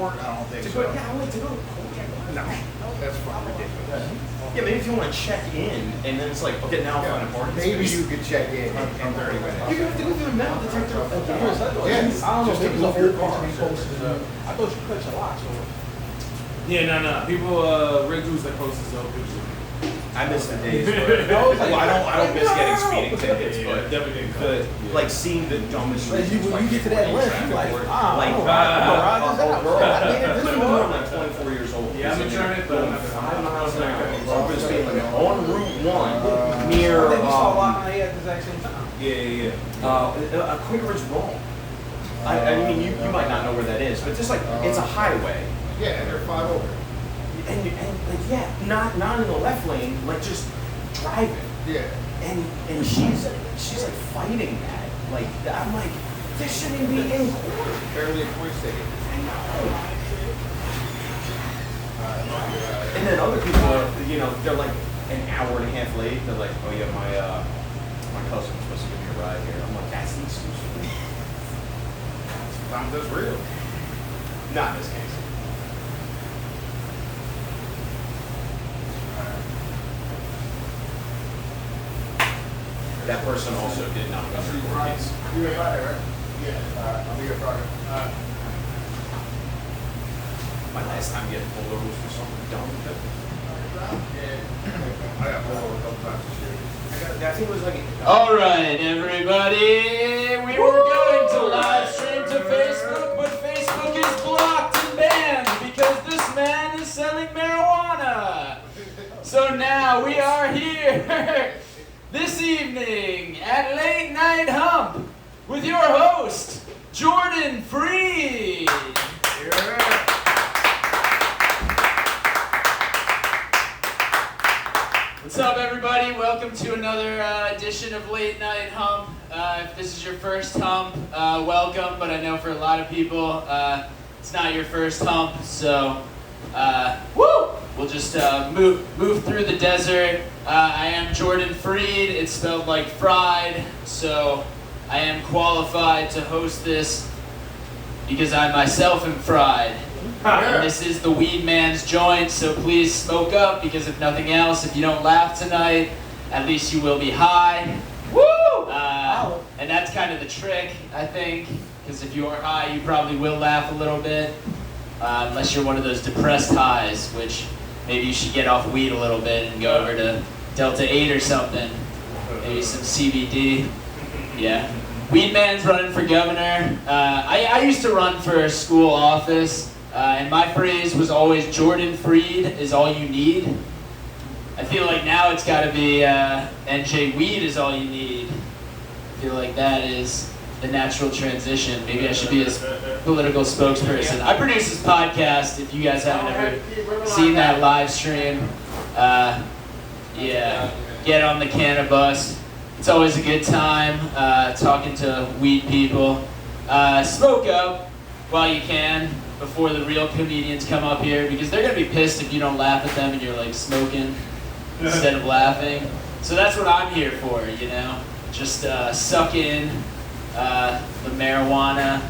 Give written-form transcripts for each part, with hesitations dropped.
court? I don't think To so. go, yeah, I like to go. No, that's fucking ridiculous. Yeah, maybe if you want to check in, and then it's like, okay, now I'll find a parking Maybe space. you could check in 30 minutes. You have to go through the metal detector. Yes, I don't know just if to it was move your old car. to be posted. I thought you cut your locks over. Yeah, no. People, Rick Dudes that post his own pictures. I miss the days, but well, I don't miss getting speeding tickets, but definitely like seeing the dumbest Like reasons when you get to that list, you like, like I'm like 24 years old. Yeah, I'm gonna turn it, but I'm not gonna. 5 miles an hour. Over the speed limit on Route 1 near. I think we saw locking our head at the exact same time. A Quaker is wrong. I mean, you might not know where that is, but just like it's a highway. Yeah, and they're 5 over. And like not in the left lane, like just driving. Yeah. And she's like fighting that. Like I'm like, this shouldn't be in court. Barely a point ticket. I know. And then other people are, they're like an hour and a half late. They're like, oh yeah, my cousin was supposed to give me a ride here. I'm like, that's the excuse for me. Sometimes that's real. Not in this case. That person also did not go through court case. You're here Friday, right? Yeah. I'll be here Friday. My last time getting pulled over was for something dumb. I got pulled over a couple times this year. I think it was like. All right, everybody. We were going to live stream to Facebook, but Facebook is blocked and banned because this man is selling marijuana. So now we are here this evening at Late Night Hump with your host, Jordan Freed. What's up, everybody? Welcome to another edition of Late Night Hump. If this is your first hump, welcome, but I know for a lot of people, it's not your first hump, so we'll just move through the desert. I am Jordan Freed. It's spelled like fried, so I am qualified to host this because I myself am fried. And this is the Weedman's joint, so please smoke up, because if nothing else, if you don't laugh tonight, at least you will be high. Woo! And that's kind of the trick, I think, because if you are high, you probably will laugh a little bit, unless you're one of those depressed highs, which maybe you should get off weed a little bit and go over to Delta 8 or something, maybe some CBD. Yeah. Weedman's running for governor. I used to run for school office. And my phrase was always, Jordan Freed is all you need. I feel like now it's got to be NJ Weed is all you need. I feel like that is the natural transition. Maybe I should be his political spokesperson. I produce this podcast, if you guys haven't ever seen that live stream. Get on the cannabis. It's always a good time talking to weed people. Smoke up while you can, before the real comedians come up here, because they're going to be pissed if you don't laugh at them and you're like smoking instead of laughing. So that's what I'm here for, just suck in the marijuana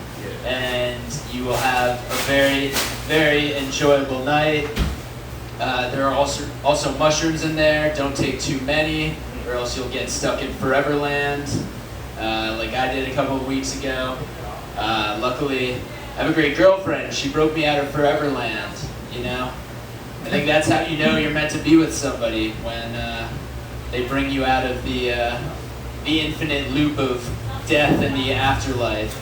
and you will have a very, very enjoyable night. There are also mushrooms in there. Don't take too many or else you'll get stuck in Foreverland like I did a couple of weeks ago. Luckily, I have a great girlfriend. She broke me out of Foreverland, I think that's how you know you're meant to be with somebody, when they bring you out of the infinite loop of death and the afterlife.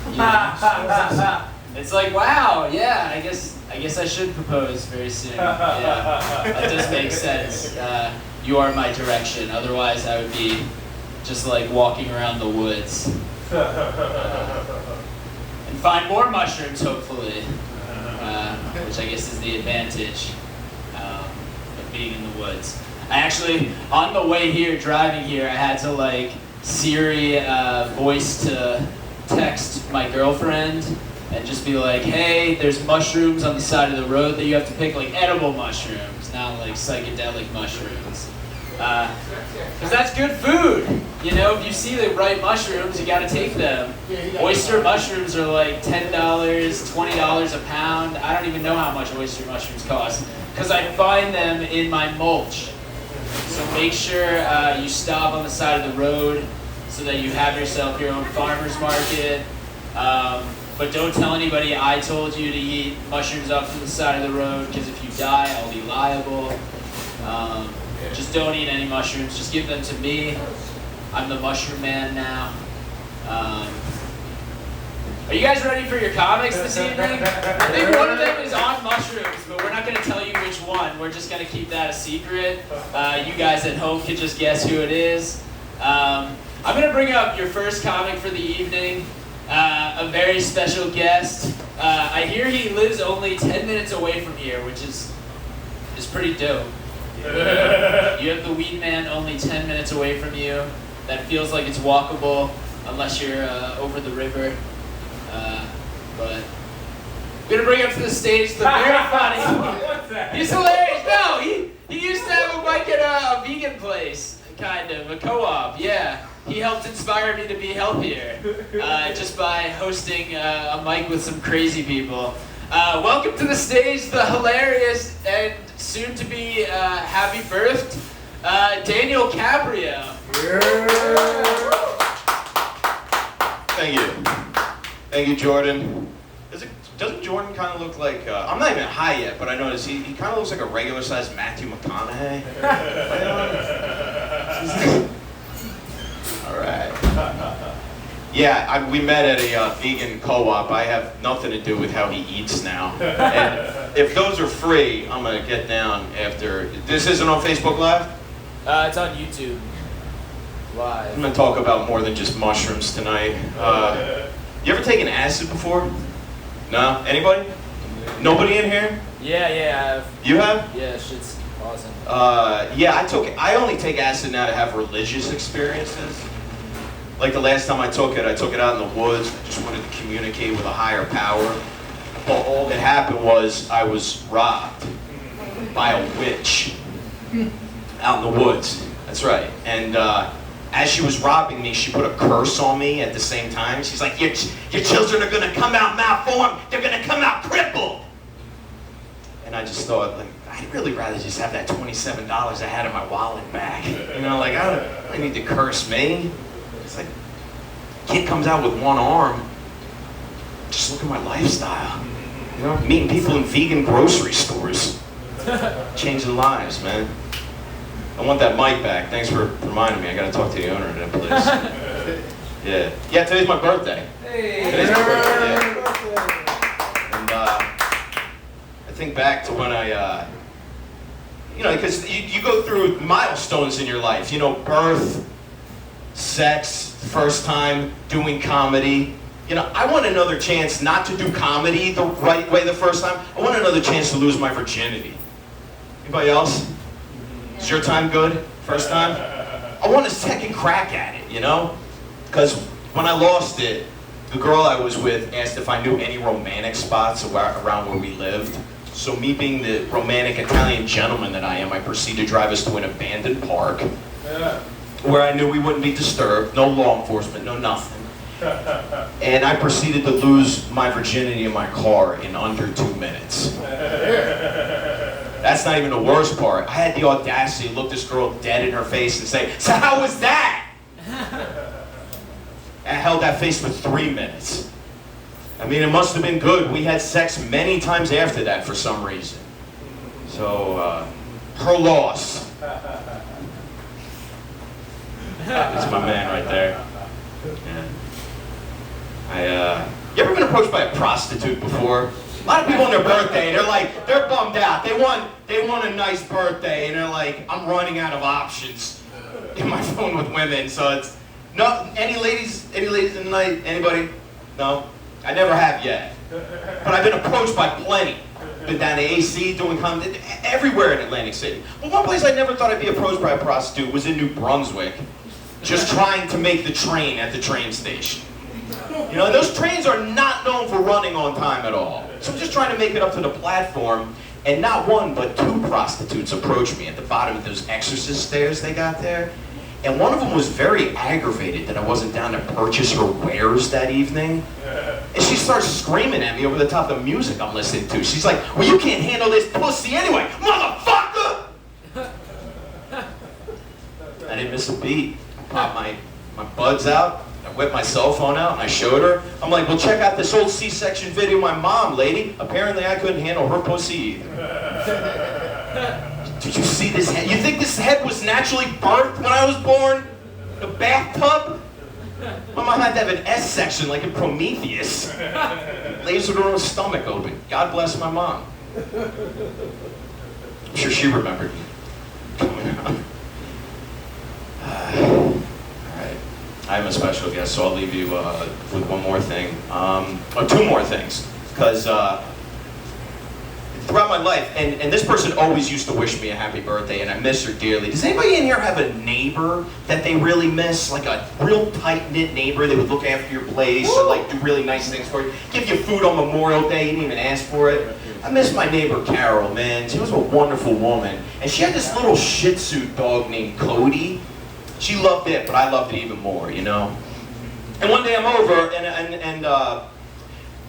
It's like, wow, yeah, I guess I should propose very soon. Yeah, that does make sense. You are my direction. Otherwise, I would be just like walking around the woods. And find more mushrooms, hopefully, which I guess is the advantage of being in the woods. I actually, on the way here, driving here, I had to Siri voice to text my girlfriend and just be like, hey, there's mushrooms on the side of the road that you have to pick, edible mushrooms, not psychedelic mushrooms. Because that's good food. You know, if you see the right mushrooms, you gotta take them. Oyster mushrooms are like $10, $20 a pound. I don't even know how much oyster mushrooms cost, because I find them in my mulch. So make sure you stop on the side of the road so that you have yourself your own farmer's market. But don't tell anybody I told you to eat mushrooms off to the side of the road, because if you die, I'll be liable. Just don't eat any mushrooms. Just give them to me. I'm the mushroom man now. Are you guys ready for your comics this evening? I think one of them is on mushrooms, but we're not going to tell you which one. We're just going to keep that a secret. You guys at home can just guess who it is. I'm going to bring up your first comic for the evening. A very special guest. I hear he lives only 10 minutes away from here, which is pretty dope. You have the Weedman only 10 minutes away from you. That feels like it's walkable, unless you're over the river. But I'm gonna bring up to the stage the very funny. He's hilarious. No, he used to have a mic at a vegan place, kind of a co-op. Yeah, he helped inspire me to be healthier just by hosting a mic with some crazy people. Welcome to the stage, the hilarious and soon to be happy birthed Daniel Caprio. Thank you, Jordan. Doesn't Jordan kind of look like, I'm not even high yet, but I noticed he kind of looks like a regular sized Matthew McConaughey. All right. Yeah, we met at a vegan co-op. I have nothing to do with how he eats now. And if those are free, I'm going to get down after. This isn't on Facebook Live? It's on YouTube. Live. I'm going to talk about more than just mushrooms tonight. You ever taken acid before? No? Anybody? Nobody in here? Yeah, I have. You have? Yeah, shit's awesome. Yeah, I only take acid now to have religious experiences. Like the last time I took it out in the woods. I just wanted to communicate with a higher power. But all that happened was I was robbed by a witch out in the woods. That's right. And as she was robbing me, she put a curse on me at the same time. She's like, your children are going to come out malformed. They're going to come out crippled. And I just thought, like, I'd really rather just have that $27 I had in my wallet back. You know, like, I don't need to curse me. It's like, kid comes out with one arm. Just look at my lifestyle. You know, meeting people in vegan grocery stores. Changing lives, man. I want that mic back. Thanks for reminding me. I gotta talk to the owner of that place. Yeah, today's my birthday. Hey. Today's my birthday. Yeah. And I think back to when I, you know, because you go through milestones in your life. You know, birth, sex, first time doing comedy. You know, I want another chance not to do comedy the right way the first time. I want another chance to lose my virginity. Anybody else? Is your time good? First time? I want a second crack at it, you know? Because when I lost it, the girl I was with asked if I knew any romantic spots around where we lived. So me being the romantic Italian gentleman that I am, I proceeded to drive us to an abandoned park where I knew we wouldn't be disturbed, no law enforcement, no nothing. And I proceeded to lose my virginity in my car in under 2 minutes. That's not even the worst part. I had the audacity to look this girl dead in her face and say, "So how was that?" I held that face for 3 minutes. I mean, it must have been good. We had sex many times after that for some reason. So, her loss. That's my man right there. Yeah. You ever been approached by a prostitute before? A lot of people on their birthday, they're bummed out. They want a nice birthday, and they're like, I'm running out of options in my phone with women. So it's no. Any ladies in the night? Anybody? No, I never have yet. But I've been approached by plenty. Been down to AC doing comedy everywhere in Atlantic City. But one place I never thought I'd be approached by a prostitute was in New Brunswick, just trying to make the train at the train station. You know, those trains are not known for running on time at all. So I'm just trying to make it up to the platform, And not one, but two prostitutes approached me at the bottom of those exorcist stairs they got there. And one of them was very aggravated that I wasn't down to purchase her wares that evening. And she starts screaming at me over the top of the music I'm listening to. She's like, well, you can't handle this pussy anyway, motherfucker! I didn't miss a beat. I popped my buds out, I whipped my cell phone out, and I showed her. I'm like, well, check out this old C-section video of my mom, lady. Apparently I couldn't handle her pussy either. Did you see this head? You think this head was naturally birthed when I was born? The bathtub? My mom had to have an S-section like in Prometheus. Lasered her own stomach open. God bless my mom. I'm sure she remembered me coming out. Alright. I am a special guest, so I'll leave you with one more thing. Or two more things. Because throughout my life, and this person always used to wish me a happy birthday, and I miss her dearly. Does anybody in here have a neighbor that they really miss? Like a real tight-knit neighbor that would look after your place or like do really nice things for you? Give you food on Memorial Day, you didn't even ask for it. I miss my neighbor Carol, man. She was a wonderful woman. And she had this little Shih Tzu dog named Cody. She loved it, but I loved it even more, you know? And one day I'm over,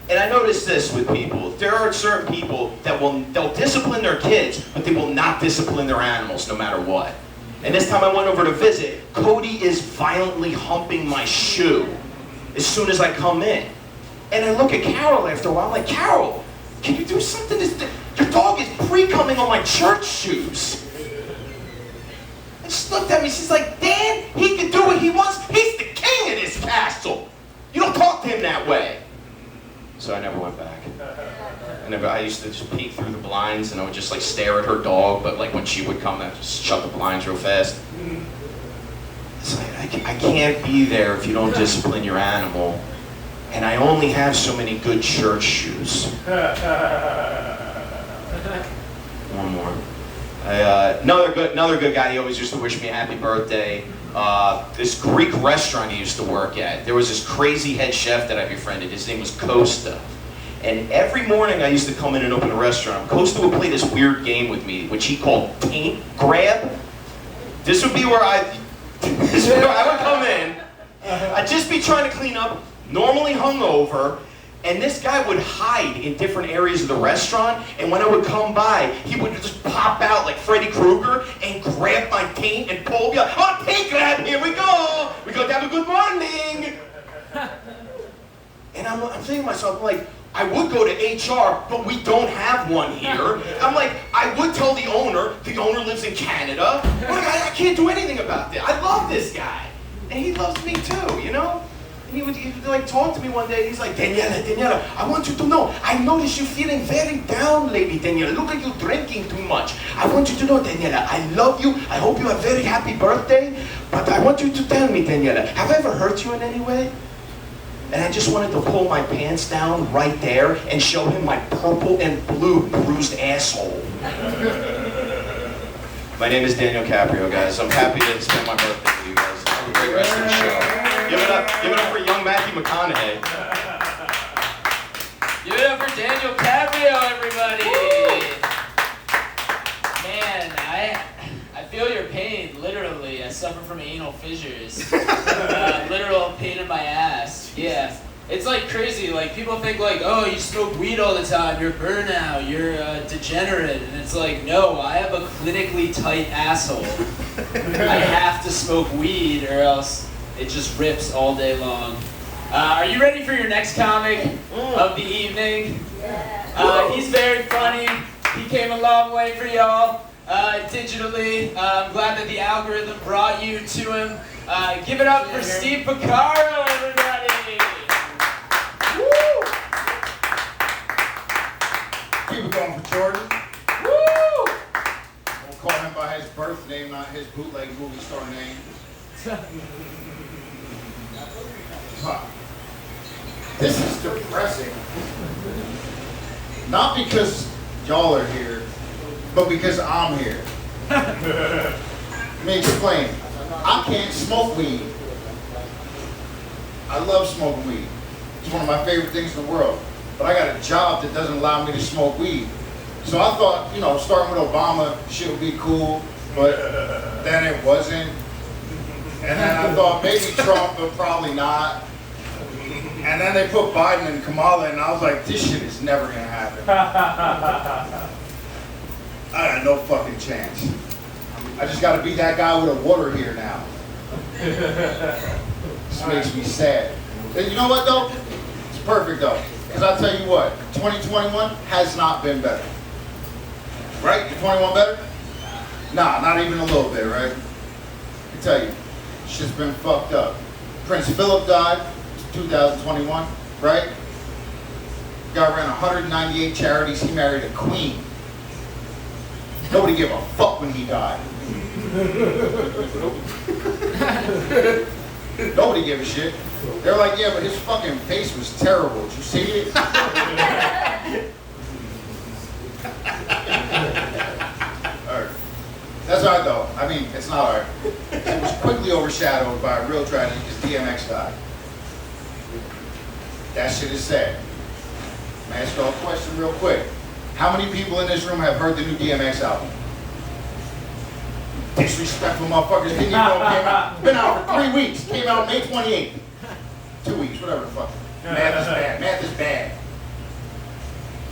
and I noticed this with people. There are certain people that they'll discipline their kids, but they will not discipline their animals no matter what. And this time I went over to visit, Cody is violently humping my shoe as soon as I come in. And I look at Carol after a while, I'm like, Carol, can you do something? Your dog is pre-coming on my church shoes. And she looked at me, she's like, Dan, he can do what he wants. He's the king of this castle. You don't talk to him that way. So I never went back. I used to just peek through the blinds and I would just like stare at her dog, but like when she would come, I'd just shut the blinds real fast. It's like, I can't be there if you don't discipline your animal. And I only have so many good church shoes. One more. Another good guy, he always used to wish me a happy birthday. This Greek restaurant he used to work at, there was this crazy head chef that I befriended. His name was Costa. And every morning I used to come in and open a restaurant. Costa would play this weird game with me, which he called taint grab. This would be where I would come in. I'd just be trying to clean up, normally hungover, and this guy would hide in different areas of the restaurant, and when I would come by, he would just pop out like Freddy Krueger and grab my taint and pull me up. Oh, taint grab, here we go! We go to have a good morning! And I'm thinking to myself, like, I would go to HR, but we don't have one here. I'm like, I would tell the owner lives in Canada. I'm like, I can't do anything about that. I love this guy. And he loves me too, you know? And he would like talk to me one day, he's like, Daniela, I want you to know, I notice you feeling very down lately, Daniela. Look like you're drinking too much. I want you to know, Daniela, I love you. I hope you have a very happy birthday. But I want you to tell me, Daniela, have I ever hurt you in any way? And I just wanted to pull my pants down right there and show him my purple and blue bruised asshole. My name is Daniel Caprio, guys. I'm happy to spend my birthday with you guys. Have a great rest of the show. Give it up for young Matthew McConaughey. Give it up for Daniel Caprio, everybody. Man, I feel your pain, literally. I suffer from anal fissures. Literal pain in my ass. Yeah. It's like crazy. Like people think like, oh, you smoke weed all the time, you're burnout, you're degenerate. And it's like, no, I have a clinically tight asshole. I have to smoke weed or else it just rips all day long. Are you ready for your next comic of the evening? He's very funny. He came a long way for y'all. Digitally. I'm glad that the algorithm brought you to him. Give it up for Steve Pocaro, everybody! Woo! Keep it going for Jordan. Woo! We'll call him by his birth name, not his bootleg movie star name. Huh. This is depressing. Not because y'all are here, but because I'm here. Let me explain. I can't smoke weed. I love smoking weed. It's one of my favorite things in the world. But I got a job that doesn't allow me to smoke weed. So I thought, you know, starting with Obama, shit would be cool, but then it wasn't. And then I thought maybe Trump, but probably not. And then they put Biden and Kamala, and I was like, this shit is never gonna happen. I got no fucking chance. I just gotta be that guy with a water here now. This makes me sad. And you know what though? It's perfect though. Because I'll tell you what, 2021 has not been better. Right? Is 21 better? Nah, not even a little bit, right? I can tell you, shit's been fucked up. Prince Philip died, 2021, right? Guy ran 198 charities, he married a queen. Nobody gave a fuck when he died. Nobody gave a shit. They're like, yeah, but his fucking face was terrible. Did you see it? Alright. That's alright though. I mean, it's not alright. It was quickly overshadowed by a real tragedy because DMX died. That shit is sad. I'm gonna ask y'all a question real quick. How many people in this room have heard the new DMX album? Disrespectful motherfuckers didn't even know it came out. Been out for 3 weeks. Came out May 28th. 2 weeks, whatever the fuck. Math is bad. Math is bad.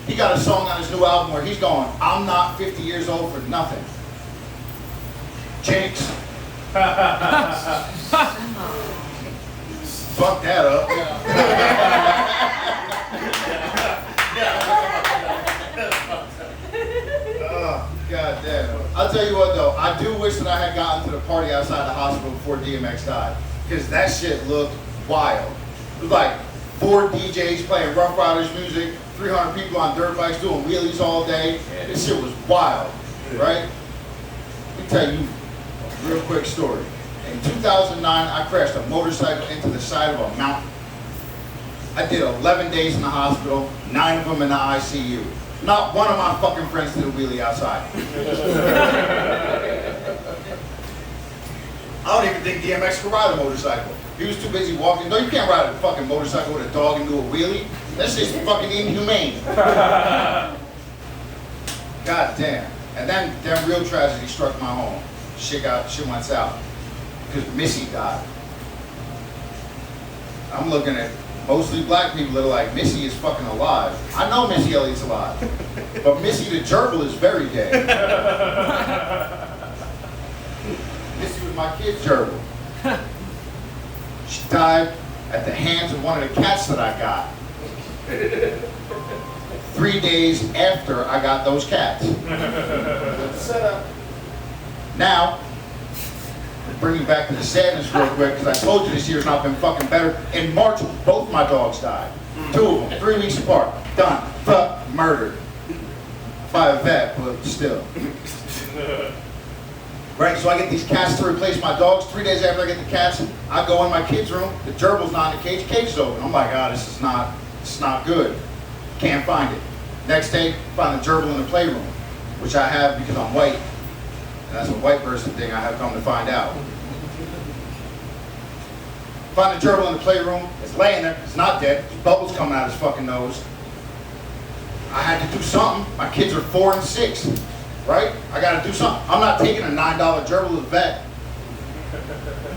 He got a song on his new album where he's going, I'm not 50 years old for nothing. Jinx. Fuck that up. Oh, God damn. I'll tell you what though, I do wish that I had gotten to the party outside the hospital before DMX died. Because that shit looked wild. It was like 4 DJs playing Rough Riders music, 300 people on dirt bikes doing wheelies all day. This shit was wild, right? Let me tell you a real quick story. In 2009, I crashed a motorcycle into the side of a mountain. I did 11 days in the hospital, 9 of them in the ICU. Not one of my fucking friends did a wheelie outside. I don't even think DMX could ride a motorcycle. He was too busy walking. No, you can't ride a fucking motorcycle with a dog and do a wheelie. That's just fucking inhumane. God damn. And then real tragedy struck my home. Shit went south. Because Missy died. I'm looking at mostly black people that are like, Missy is fucking alive. I know Missy Elliott's alive. But Missy the gerbil is very dead. Missy was my kid's gerbil. She died at the hands of one of the cats that I got. 3 days after I got those cats. Set up. Now, bringing back to the sadness real quick, because I told you this year's not been fucking better. In March, both my dogs died. 2 of them, 3 weeks apart. Done. Fuck, murdered. By a vet, but still. Right, so I get these cats to replace my dogs. 3 days after I get the cats, I go in my kid's room. The gerbil's not in the cage. Cage is open. I'm like, this is not good. Can't find it. Next day, find the gerbil in the playroom, which I have because I'm white. And that's a white person thing I have come to find out. Find the gerbil in the playroom. It's laying there. It's not dead. There's bubbles coming out of his fucking nose. I had to do something. My kids are 4 and 6. Right? I gotta do something. I'm not taking a $9 gerbil to the vet.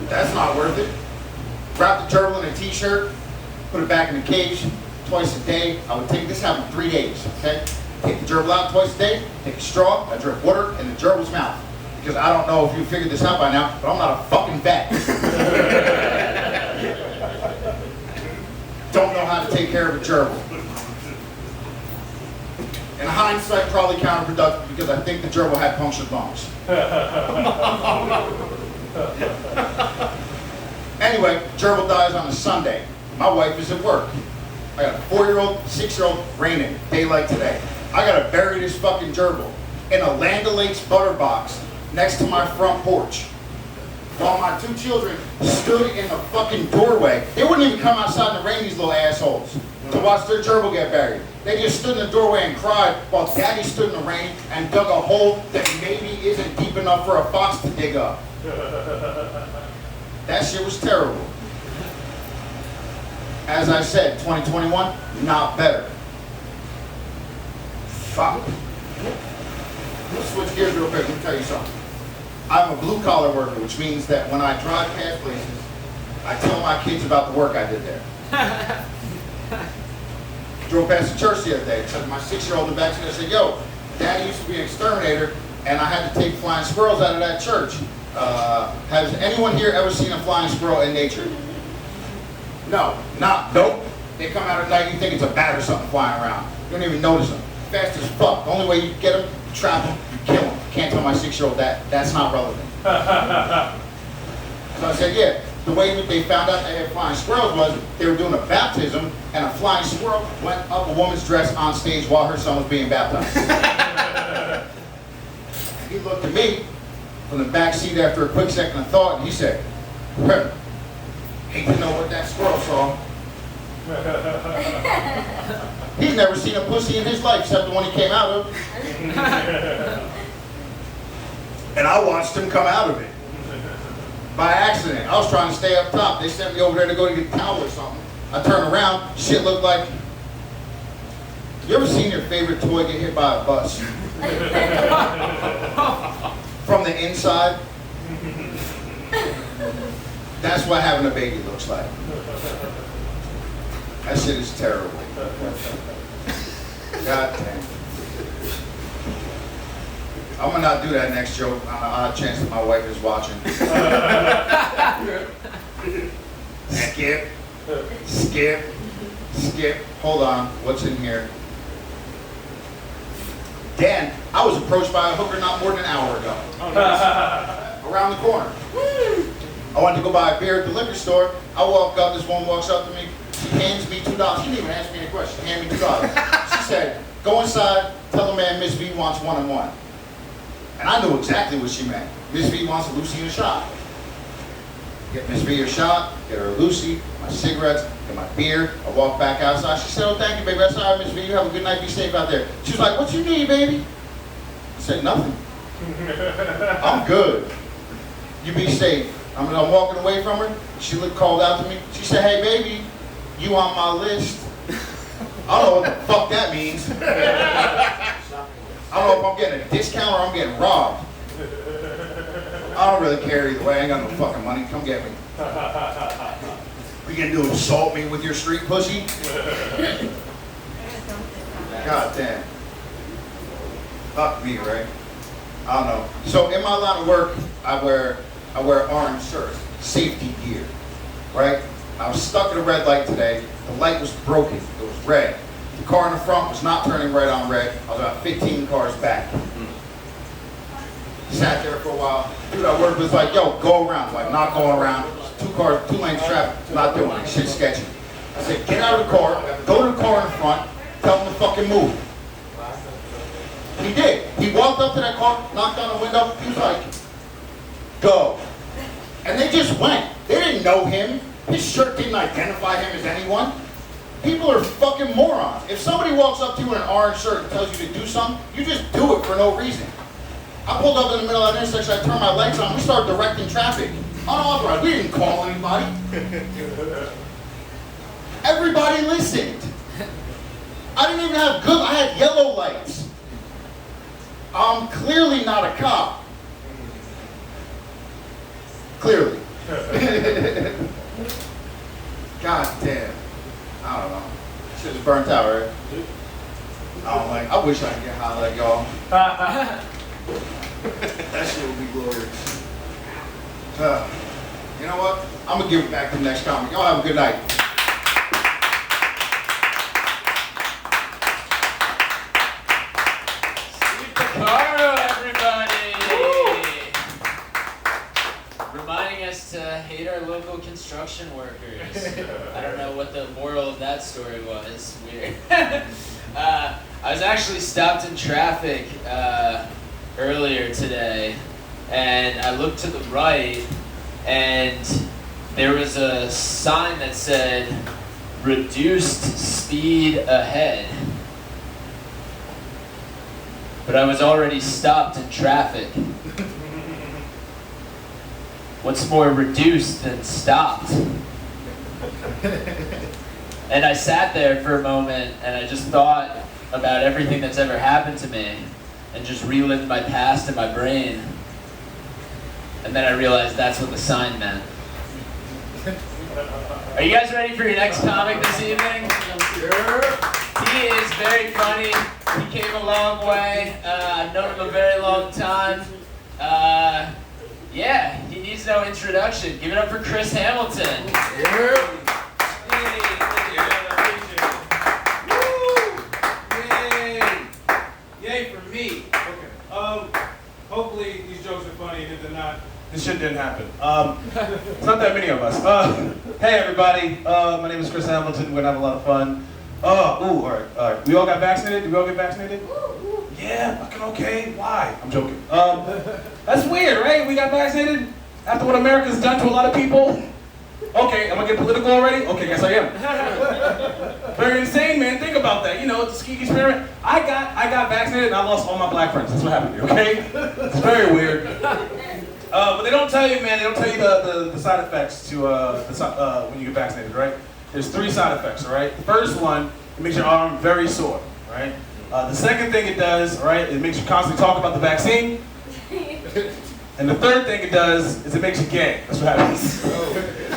That's not worth it. Wrap the gerbil in a t-shirt, put it back in the cage twice a day. I would take this happened 3 days, okay? Take the gerbil out twice a day, take a straw, I drip water in the gerbil's mouth. Because I don't know if you figured this out by now, but I'm not a fucking vet. Don't know how to take care of a gerbil. In hindsight, probably counterproductive because I think the gerbil had punctured lungs. Anyway, gerbil dies on a Sunday. My wife is at work. I got a 4-year-old, 6-year-old, raining, daylight today. I gotta bury this fucking gerbil in a Land O'Lakes butter box next to my front porch. While my 2 children stood in the fucking doorway. They wouldn't even come outside in the rain, these little assholes, to watch their gerbil get buried. They just stood in the doorway and cried while Daddy stood in the rain and dug a hole that maybe isn't deep enough for a fox to dig up. That shit was terrible. As I said, 2021, not better. Fuck. Let's switch gears real quick. Let me tell you something. I'm a blue collar worker, which means that when I drive past places, I tell my kids about the work I did there. Drove past the church the other day. Took my 6-year-old in the back seat. I said, "Yo, Daddy used to be an exterminator, and I had to take flying squirrels out of that church. Has anyone here ever seen a flying squirrel in nature?" No, nope. They come out at night, you think it's a bat or something flying around. You don't even notice them. Fast as fuck. The only way you get them, you trap them, you kill them. Can't tell my 6-year-old that. That's not relevant. So I said, yeah, the way that they found out they had flying squirrels was they were doing a baptism, and a flying squirrel went up a woman's dress on stage while her son was being baptized. He looked at me from the back seat after a quick second of thought, and he said, "Hate to know what that squirrel saw." He's never seen a pussy in his life except the one he came out of. And I watched him come out of it. By accident. I was trying to stay up top. They sent me over there to go to get a towel or something. I turn around, shit looked like... You ever seen your favorite toy get hit by a bus? From the inside? That's what having a baby looks like. That shit is terrible. God damn. I'm gonna not do that next joke on the odd chance that my wife is watching. Skip. Hold on, what's in here? Dan, I was approached by a hooker not more than an hour ago. Around the corner. I wanted to go buy a beer at the liquor store. I walk up, this woman walks up to me. She hands me $2. She didn't even ask me any questions. She handed me $2. She said, "Go inside, tell the man Miss V wants one-on-one." And I knew exactly what she meant. Miss V wants a Lucy and a shot. Get Miss V a shot, get her a Lucy, my cigarettes, get my beer. I walk back outside. She said, "Oh, thank you, baby. That's all right, Miss V. You have a good night. Be safe out there." She was like, "What you need, baby?" I said, "Nothing. I'm good. You be safe." I'm walking away from her. She called out to me. She said, "Hey, baby, you on my list." I don't know what the fuck that means. I don't know if I'm getting a discount or I'm getting robbed. I don't really care either way. I ain't got no fucking money. Come get me. You gonna do assault me with your street pussy? God damn. Fuck me, right? I don't know. So in my line of work, I wear orange shirts, safety gear, right? I was stuck at a red light today. The light was broken. It was red. The car in the front was not turning right on red. I was about 15 cars back. Sat there for a while. Dude I worked with was like, "Yo, go around." Like, not going around. 2 lanes traffic. Not doing it. Shit's sketchy. I said, "Get out of the car. Go to the car in front. Tell them to fucking move." He did. He walked up to that car, knocked on the window. He was like, "Go." And they just went. They didn't know him. His shirt didn't identify him as anyone. People are fucking morons. If somebody walks up to you in an orange shirt and tells you to do something, you just do it for no reason. I pulled up in the middle of that intersection, I turned my lights on, we started directing traffic. Unauthorized, we didn't call anybody. Everybody listened. I didn't even have I had yellow lights. I'm clearly not a cop. Clearly. God damn. I don't know. Shit is burnt out, right? I wish I could get high like y'all. That shit would be glorious. You know what? I'm gonna give it back to the next comic. Y'all have a good night. Pocaro, everybody! Reminding us to hate our local construction workers. I don't know what the moral of that story was. Weird. I was actually stopped in traffic earlier today, and I looked to the right, and there was a sign that said, "Reduced speed ahead." But I was already stopped in traffic. What's more reduced than stopped? And I sat there for a moment and I just thought about everything that's ever happened to me. and just relived my past in my brain. And then I realized that's what the sign meant. Are you guys ready for your next comic this evening? He is very funny. He came a long way. I've known him a very long time. Yeah, he needs no introduction. Give it up for Chris Hamilton. Yay for me. Okay. Hopefully these jokes are funny, and if they're not, this shit didn't happen. It's not that many of us. Hey everybody, my name is Chris Hamilton. We're gonna have a lot of fun. All right. We all got vaccinated? Did we all get vaccinated? Yeah, fucking okay. Why? I'm joking. That's weird, right? We got vaccinated after what America's done to a lot of people. Okay, am I getting political already? Okay, yes I am. Very insane, man. Think about that. You know, it's a ski experiment. I got vaccinated and I lost all my black friends. That's what happened to me, okay? It's very weird. But they don't tell you, man, they don't tell you the side effects to when you get vaccinated, right? There's 3 side effects, all right? The first one, it makes your arm very sore, right? The second thing it does, all right, it makes you constantly talk about the vaccine. And the third thing it does is it makes you gay. That's what happens.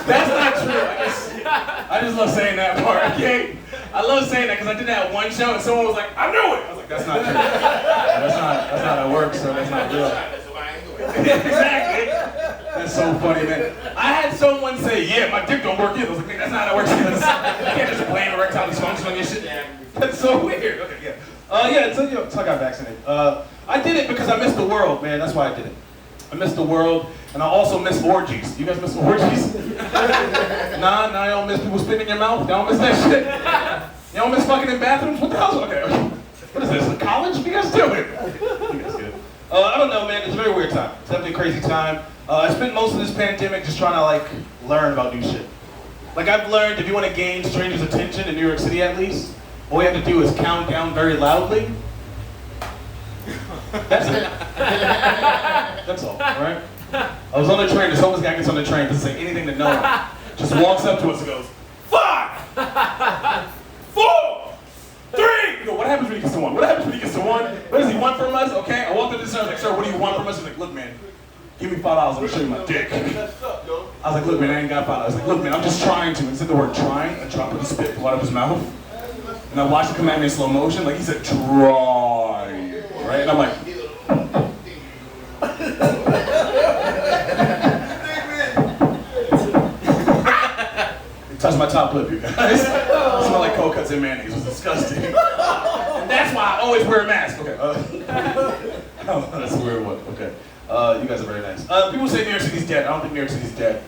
That's not true. I just love saying that part, okay? I love saying that because I did that at one show and someone was like, I knew it! I was like, that's not true. That's not how it works, so that's not real. Exactly. That's so funny, man. I had someone say, yeah, my dick don't work either. I was like, that's not how it works either. You can't just blame erectile dysfunction on your shit. That's so weird. Okay, yeah. So I got vaccinated. I did it because I missed the world, man. That's why I did it. I missed the world, and I also miss orgies. You guys miss orgies? Nah, you don't miss people spitting in your mouth? Y'all miss that shit? You don't miss fucking in bathrooms? What the hell? Okay. What is this, college? What are you guys doing? You guys good. I don't know, man. It's a very weird time. It's definitely a crazy time. I spent most of this pandemic just trying to, like, learn about new shit. Like, I've learned if you want to gain strangers' attention in New York City, at least, all you have to do is count down very loudly. That's it. That's all, right? I was on the train. This homeless guy gets on the train, doesn't say anything to no one. Just walks up to us and goes, 5, 4, 3. You go, what happens when he gets to 1? What happens when he gets to 1? What does he want from us? Okay, I walked up to this, I was like, sir, what do you want from us? He's like, look, man, give me $5, I'm gonna show you my dick. I was like, look, man, I ain't got $5. I was like, look, man, I'm just trying to. And said the word trying, a drop of the spit flew out of his mouth. And I watched it come at me in slow motion, like he said, try. Right? And I'm like, it touched my top lip, you guys. It smelled like cold cuts and mayonnaise. It was disgusting. And that's why I always wear a mask. Okay. Oh, that's a weird one. Okay. You guys are very nice. People say New York City's dead. I don't think New York City's dead.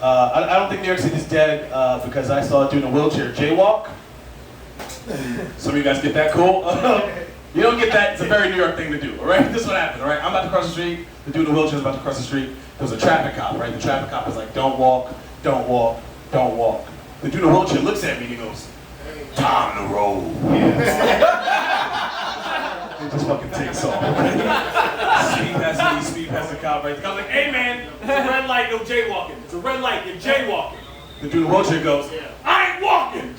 I don't think New York City's dead because I saw a dude in a wheelchair jaywalk. Some of you guys get that cool? You don't get that, it's a very New York thing to do, all right? This is what happened, all right? I'm about to cross the street, the dude in the wheelchair is about to cross the street. There was a traffic cop, right? The traffic cop is like, don't walk, don't walk, don't walk. The dude in the wheelchair looks at me and he goes, time to roll. He just fucking takes off, okay? Speed past the cop, right? The cop's like, hey man, it's a red light, no jaywalking. It's a red light, you're jaywalking. The dude in the wheelchair goes, I ain't walking!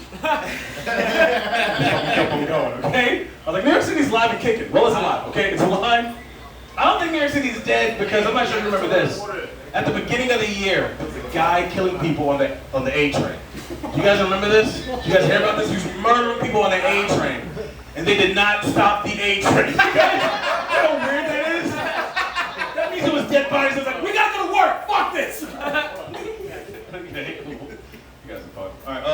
Kept on going, okay? I was like, New York City's live and kicking. Well, it's alive, okay? It's alive. I don't think New York City's dead because I'm not sure if you remember this. At the beginning of the year, there was a guy killing people on the A train. You guys remember this? You guys hear about this? He was murdering people on the A train. And they did not stop the A train. You guys know how weird that is? That means it was dead bodies. It was like, we gotta go to work! Fuck this! Okay, cool. You guys are fun. Alright,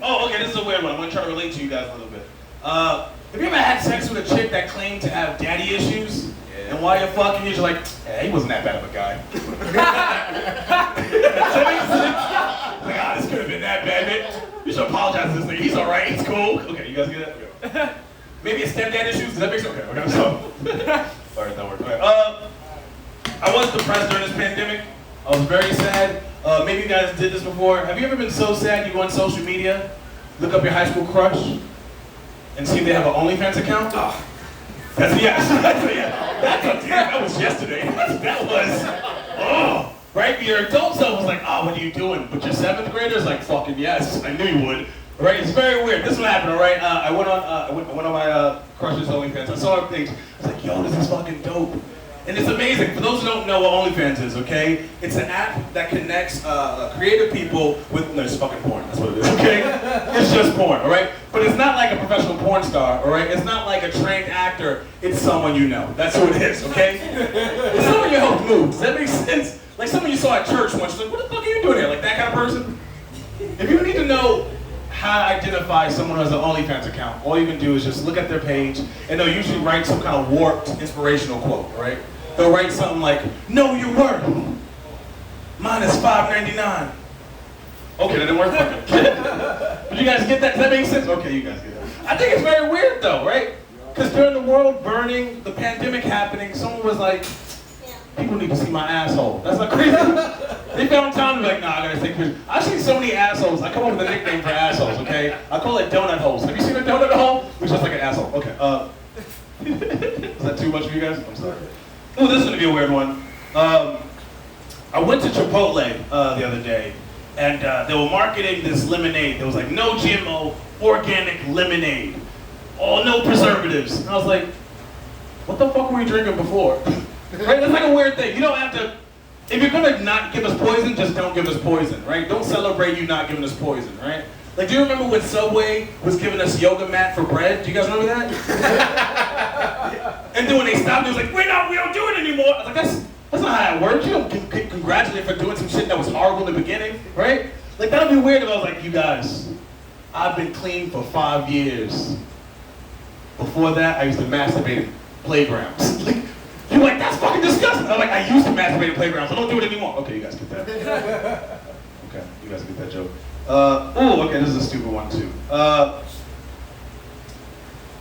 oh, okay, this is a weird one. I'm gonna try to relate to you guys a little bit. Have you ever had sex with a chick that claimed to have daddy issues? Yeah. And while you're fucking, you're like, hey, he wasn't that bad of a guy. Like, ah, this could have been that bad, man. You should apologize to this nigga. He's alright, he's cool. Okay, you guys get that? Maybe a stepdad issues? Does that make sense? Okay, so. Alright, that worked. Okay. I was depressed during this pandemic. I was very sad. Maybe you guys did this before. Have you ever been so sad you go on social media, look up your high school crush, and see if they have an OnlyFans account? Oh. That's a yes. That's a yes. That's a damn. That was yesterday. That was, oh. Right? Your adult self was like, oh, what are you doing? But your 7th grader's like, fucking yes. I knew you would. Right? It's very weird. This is what happened, all right? I went on my crush's OnlyFans. I saw her page. I was like, yo, this is fucking dope. And it's amazing. For those who don't know what OnlyFans is, okay? It's an app that connects creative people with, no, it's fucking porn. That's what it is, okay? It's just porn, all right? But it's not like a professional porn star, all right? It's not like a trained actor. It's someone you know. That's who it is, okay? It's someone you helped move. Does that make sense? Like someone you saw at church once. You're like, what the fuck are you doing here? Like that kind of person? If you need to know how to identify someone who has an OnlyFans account, all you can do is just look at their page, and they'll usually write some kind of warped, inspirational quote, right? They'll write something like, know your worth. Mine is $5.99. Okay, that didn't work. But you guys get that? Does that make sense? Okay, you guys get that. I think it's very weird though, right? Because during the world burning, the pandemic happening, someone was like, people need to see my asshole. That's not crazy. They found time to be like, nah, I gotta take pictures. I've seen so many assholes. I come up with a nickname for assholes, okay? I call it donut holes. Have you seen a donut hole? Which is like an asshole. Okay, is that too much for you guys? I'm sorry. Oh, this is gonna be a weird one. I went to Chipotle the other day, and they were marketing this lemonade. There was like no GMO, organic lemonade. All no preservatives. And I was like, what the fuck were you drinking before? Right? That's like a weird thing. You don't have to, if you're gonna not give us poison, just don't give us poison, right? Don't celebrate you not giving us poison, right? Like, do you remember when Subway was giving us yoga mat for bread? Do you guys remember that? And then when they stopped, it was like, we don't do it anymore. I was like, that's not how that works. You don't congratulate for doing some shit that was horrible in the beginning, right? Like, that would be weird if I was like, you guys, I've been clean for 5 years. Before that, I used to masturbate in playgrounds. Like, you're like, that's fucking disgusting. I'm like, I used to masturbate in playgrounds. I don't do it anymore. Okay, you guys get that. Okay, you guys get that joke. Okay, this is a stupid one too.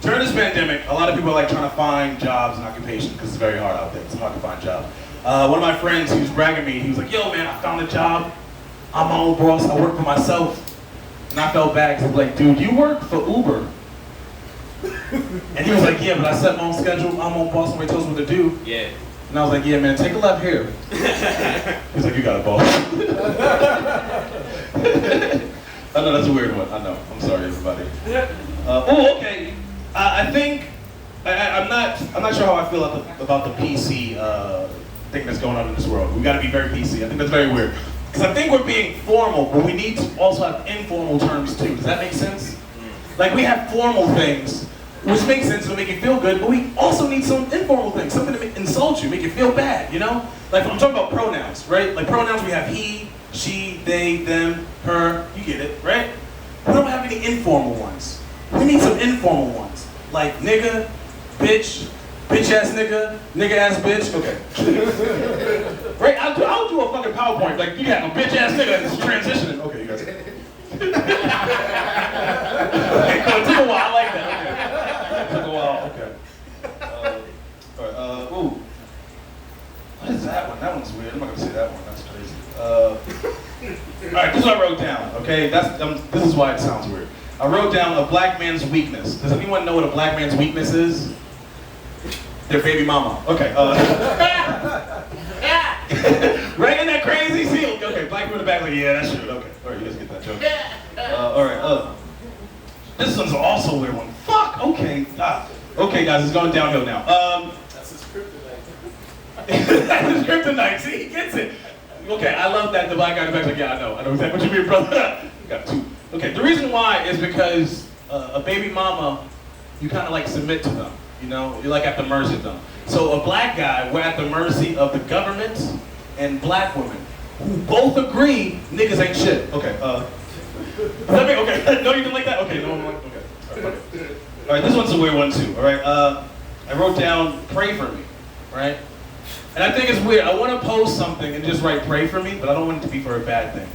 During this pandemic, a lot of people are like trying to find jobs and occupation because it's very hard out there. It's hard to find jobs. One of my friends, he was bragging me. He was like, yo man, I found a job. I'm my own boss. I work for myself. And I felt bad because he was like, dude, you work for Uber. And he was like, yeah, but I set my own schedule. I'm my own boss. Nobody tells me what to do. Yeah. And I was like, yeah, man, take a left here. He's like, you got a boss. I know that's a weird one. I know. I'm sorry, everybody. Okay. I think I'm not sure how I feel about the PC thing that's going on in this world. We got to be very PC. I think that's very weird because I think we're being formal, but we need to also have informal terms too. Does that make sense? Like we have formal things, which makes sense to make you feel good, but we also need some informal things, something to insult you, make you feel bad. You know? Like I'm talking about pronouns, right? Like pronouns, we have he, she, they, them, her, you get it, right? We don't have any informal ones. We need some informal ones. Like nigga, bitch ass nigga, nigga ass bitch, okay. Right, I'll do a fucking PowerPoint, like you got a bitch ass nigga and it's transitioning. Okay, you guys. Okay, cool, it took a while, I like that, okay. It took a while, okay. Alright, ooh. What is that one? That one's weird, I'm not gonna say that one, that's crazy. Alright, this is what I wrote down, okay? This is why it sounds weird. I wrote down a black man's weakness. Does anyone know what a black man's weakness is? Their baby mama. Okay. Right in that crazy seal. Okay, black people in the back like, yeah, that's true. Okay. All right, you guys get that joke. All right. This one's also a weird one. Fuck. Okay. Okay, guys, it's going downhill now. That's his kryptonite. That's his kryptonite. See, he gets it. Okay, I love that the black guy in the back's like, yeah, I know exactly what you mean, brother. Got two. Okay, the reason why is because a baby mama, you kind of like submit to them, you know? You're like at the mercy of them. So a black guy, we're at the mercy of the government and black women, who both agree niggas ain't shit. Okay, okay, no, you didn't like that? Okay, no, I'm like, okay. All right, this one's a weird one too, all right? I wrote down, pray for me, right? And I think it's weird. I want to post something and just write pray for me, but I don't want it to be for a bad thing.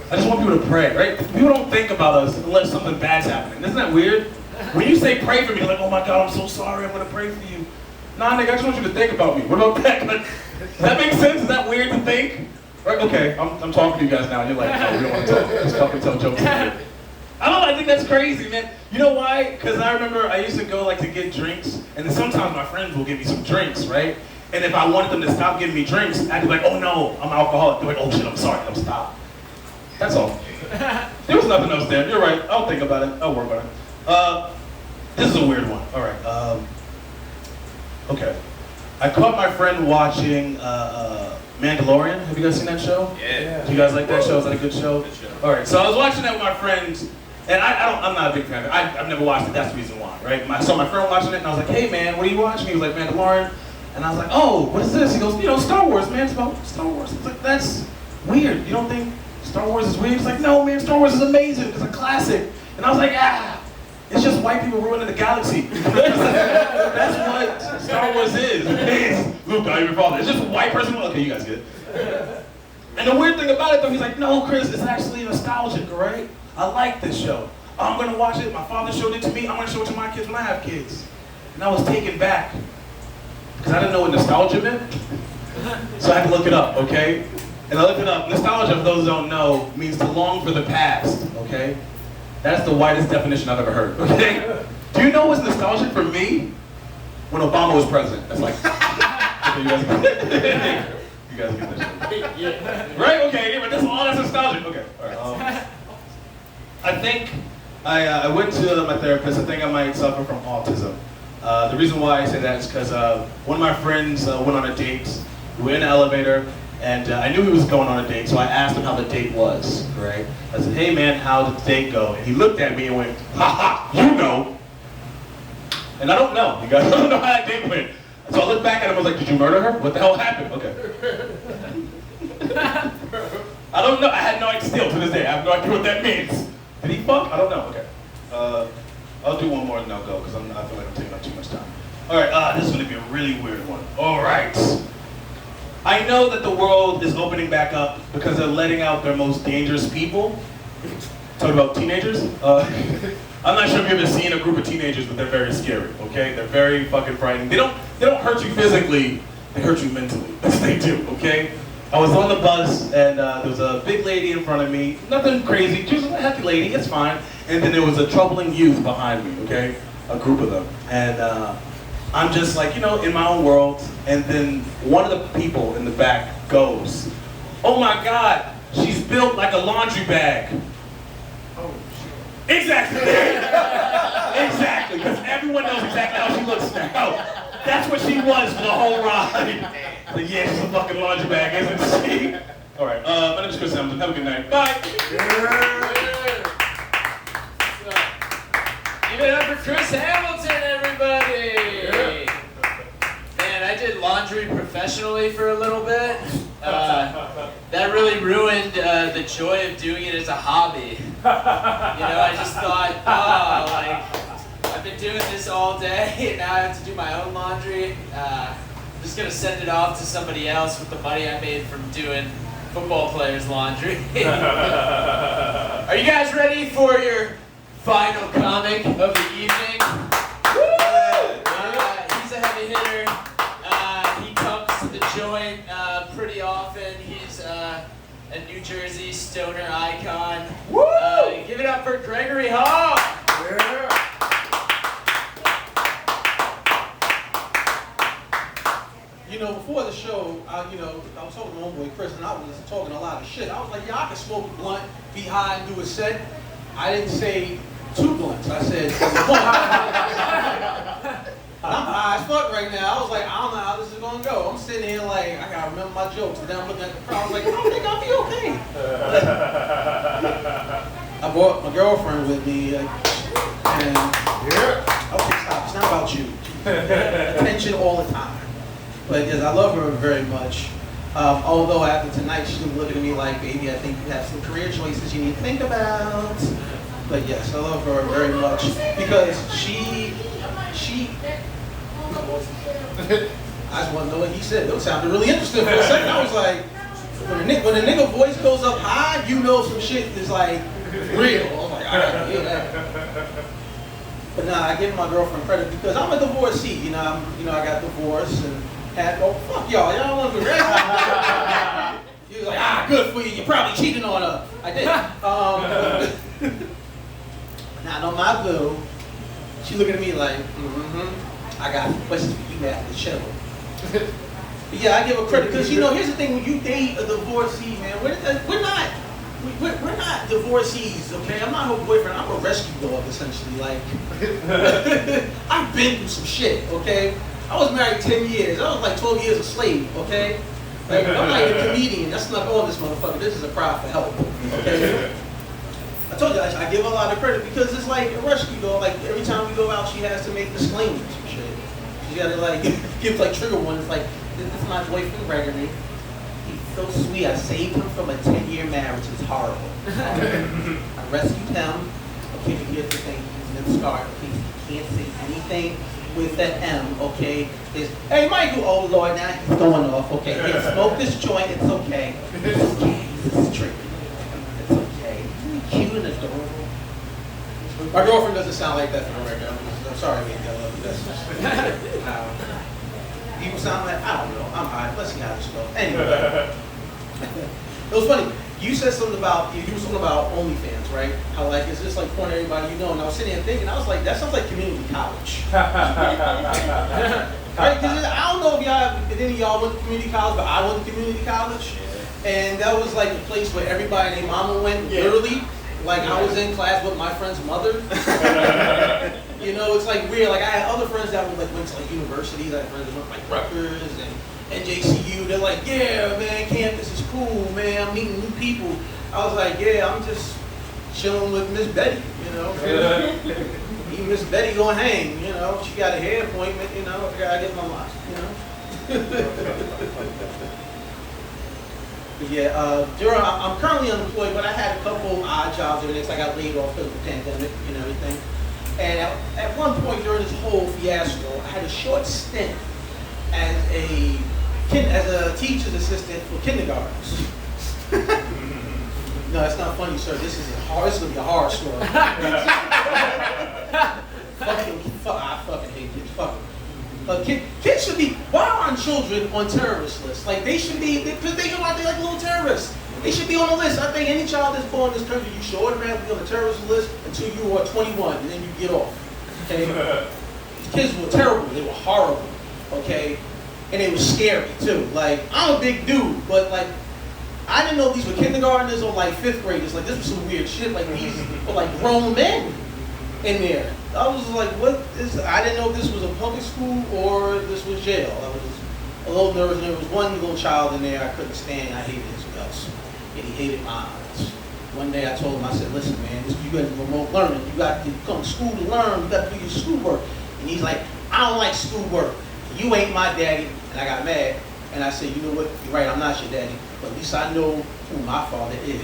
I just want people to pray, right? People don't think about us unless something bad's happening. Isn't that weird? When you say pray for me, you're like, oh my God, I'm so sorry, I'm gonna pray for you. Nah, nigga, I just want you to think about me. What about that? Does that make sense? Is that weird to think? Right, okay, I'm talking to you guys now, and you're like, no, we don't want to talk. Just fucking tell jokes. I don't know, I think that's crazy, man. You know why? Because I remember I used to go like to get drinks, and then sometimes my friends will give me some drinks, right? And if I wanted them to stop giving me drinks, I'd be like, oh no, I'm an alcoholic. They're like, oh shit, I'm sorry, I'm stop. That's all. There was nothing else there. You're right. I'll think about it. I'll work on it. This is a weird one. All right. Okay. I caught my friend watching Mandalorian. Have you guys seen that show? Yeah. Do you guys like that show? Is that a good show? Good show. All right. So I was watching that with my friends, and I'm not a big fan of it. I've never watched it. That's the reason why, right? I saw my friend watching it, and I was like, hey man, what are you watching? He was like, Mandalorian. And I was like, oh, what is this? He goes, Star Wars, man. It's about Star Wars. It's like, that's weird. You don't think Star Wars is weird? He's like, no, man, Star Wars is amazing. It's a classic. And I was like, it's just white people ruining the galaxy. That's what Star Wars is. It's Luke, not even father. It's just a white person. Okay, you guys get it. And the weird thing about it, though, he's like, no, Chris, it's actually nostalgic, right? I like this show. I'm going to watch it. My father showed it to me. I'm going to show it to my kids when I have kids. And I was taken back. Because I didn't know what nostalgia meant. So I had to look it up, okay? And I looked it up. Nostalgia, for those who don't know, means to long for the past, okay? That's the widest definition I've ever heard, okay? Do you know what's nostalgic for me? When Obama was president. That's like, okay, you guys get that shit. Yeah. Right? Okay, yeah, but that's all that's nostalgic. Okay, all right. I think I went to my therapist. I think I might suffer from autism. The reason why I say that is because one of my friends went on a date. We were in an elevator, and I knew he was going on a date, so I asked him how the date was, right? I said, hey man, how did the date go? And he looked at me and went, ha ha, you know. And I don't know, you guys, I don't know how that date went. So I looked back at him and was like, did you murder her? What the hell happened? Okay. I don't know, I had no idea, still to this day, I have no idea what that means. Did he fuck? I don't know, okay. I'll do one more and then I'll go, because I feel like I'm taking up too much time. All right, this is going to be a really weird one. All right. I know that the world is opening back up because they're letting out their most dangerous people. Talking about teenagers. I'm not sure if you've ever seen a group of teenagers, but they're very scary, okay? They're very fucking frightening. They don't hurt you physically, they hurt you mentally. That's what they do, okay? I was on the bus, and there was a big lady in front of me. Nothing crazy, just a happy lady, it's fine. And then there was a troubling youth behind me, okay? A group of them. And I'm just like, in my own world. And then one of the people in the back goes, oh my God, she's built like a laundry bag. Oh, shit. Exactly. Exactly, because everyone knows exactly how she looks now. That's what she was for the whole ride. Like, yeah, she's a fucking laundry bag, isn't she? All right, my name is Chris Hamilton. Have a good night. Bye. Give it up for Chris Hamilton, everybody! Man, I did laundry professionally for a little bit. That really ruined the joy of doing it as a hobby. I just thought, I've been doing this all day, and now I have to do my own laundry. I'm just gonna send it off to somebody else with the money I made from doing football players' laundry. Are you guys ready for your final comic of the evening? He's a heavy hitter. He comes to the joint pretty often. He's a New Jersey stoner icon. Give it up for Gregory Hall. Yeah. Before the show, I was talking to my homeboy Chris, and I was talking a lot of shit. I was like, I can smoke a blunt, be high, and do a set. I didn't say 2 blunts. I said, I'm high as fuck right now. I was like, I don't know how this is gonna go. I'm sitting here like, I gotta remember my jokes. And then I'm looking at the crowd. I was like, I don't think I'll be okay. I brought my girlfriend with me, and okay, stop. It's not about you. Attention all the time. But yes, I love her very much. Although after tonight, she's looking at me like, baby, I think you have some career choices you need to think about. But yes, I love her very much because she. I just want to know what he said. It sounded really interesting for a second. I was like, when a nigga voice goes up high, you know some shit is like real. I was like, I gotta hear that. But nah, I give my girlfriend credit because I'm a divorcee. I got divorced and had fuck y'all. Y'all want to be ready? He was like, good for you. You probably cheated on her. I did. Now, no, my boo, she looking at me like, I got some questions for you after the show. But yeah, I give her credit because here's the thing: when you date a divorcee, man, we're not we're not divorcees, okay? I'm not her boyfriend. I'm a rescue dog, essentially. Like, I've been through some shit, okay? I was married 10 years. I was like 12 years a slave, okay? Like, I'm not even a comedian. That's not on this motherfucker. This is a cry for help, okay? I told you, I give her a lot of credit because it's like a rescue dog. Like, every time we go out, she has to make disclaimers and shit. She got to, like, give, like, trigger warnings. Like, this is my boyfriend, Gregory. He's so sweet. I saved him from a 10-year marriage. It's horrible. I rescued him. Okay, here's the thing. He's been scarred. Okay, he can't say anything with that M, okay? There's, hey, Michael, oh, Lord, now he's going off. Okay, here, smoke this joint. It's okay. It's okay. He's strict. It's okay. Cute and adorable. My girlfriend doesn't sound like that for the record. I'm sorry, man. I love you. That's just, people sound like, I don't know. I'm high. Let's see how this goes. Anyway. It was funny. You said something about, you were talking about OnlyFans, right? How like, it's just like porn everybody you know. And I was sitting there thinking, I was like, that sounds like community college. Right? Because I don't know if any of y'all went to community college, but I went to community college. And that was like a place where everybody and their mama went, literally. Like I was in class with my friend's mother. You know, it's like weird. Like I had other friends that went to like universities. I had friends that went to like Rutgers and NJCU. They're like, yeah, man, campus is cool, man. I'm meeting new people. I was like, yeah, I'm just chilling with Miss Betty, you know. Me and Miss Betty gonna hang, you know. She got a hair appointment, you know. I gotta get my watch, you know. But yeah, I'm currently unemployed, but I had a couple odd jobs and everything. So I got laid off because of the pandemic and everything. And at one point during this whole fiasco, I had a short stint as a teacher's assistant for kindergartens. No, it's not funny, sir. This is gonna be a horror story. I fucking hate kids. Fuck them. Kids should be. Why aren't children on terrorist lists? Like they should be, because they look like little terrorists. They should be on the list. I think any child that's born in this country, you should automatically be on the terrorist list until you are 21, and then you get off. Okay? These kids were terrible. They were horrible. Okay? And they were scary too. Like I'm a big dude, but like I didn't know these were kindergartners or like fifth graders. Like this was some weird shit. Like these were like grown men in there. I was like, what is? I didn't know if this was a public school or this was jail. I was a little nervous. There was one little child in there I couldn't stand. I hated his guts, and he hated my eyes. One day I told him, I said, listen, man, you got remote learning. You got to come to school to learn. You got to do your schoolwork. And he's like, I don't like schoolwork. You ain't my daddy. And I got mad. And I said, you know what? You're right. I'm not your daddy. But at least I know who my father is.